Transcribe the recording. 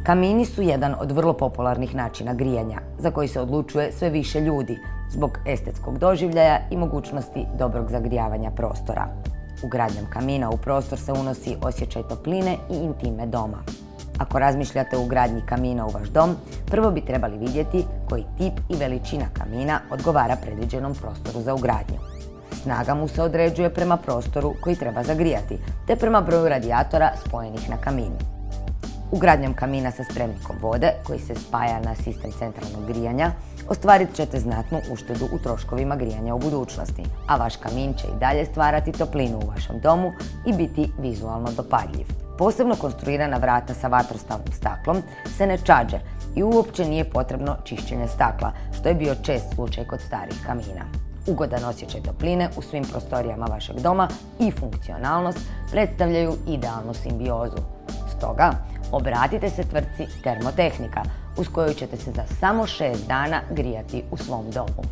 Kamini su jedan od vrlo popularnih načina grijanja, za koji se odlučuje sve više ljudi, zbog estetskog doživljaja i mogućnosti dobrog zagrijavanja prostora. Ugradnjom kamina u prostor se unosi osjećaj topline i intime doma. Ako razmišljate o ugradnji kamina u vaš dom, prvo bi trebali vidjeti koji tip i veličina kamina odgovara predviđenom prostoru za ugradnju. Snaga mu se određuje prema prostoru koji treba zagrijati, te prema broju radijatora spojenih na kamin. Ugradnjom kamina sa spremnikom vode, koji se spaja na sistem centralnog grijanja, ostvarit ćete znatnu uštedu u troškovima grijanja u budućnosti, a vaš kamin će i dalje stvarati toplinu u vašem domu i biti vizualno dopadljiv. Posebno konstruirana vrata sa vatrostavnim staklom se ne čađe i uopće nije potrebno čišćenje stakla, što je bio čest slučaj kod starih kamina. Ugodan osjećaj topline u svim prostorijama vašeg doma i funkcionalnost predstavljaju idealnu simbiozu. Stoga, obratite se tvrtci Termotehnika, uz koju ćete se za samo 6 dana grijati u svom domu.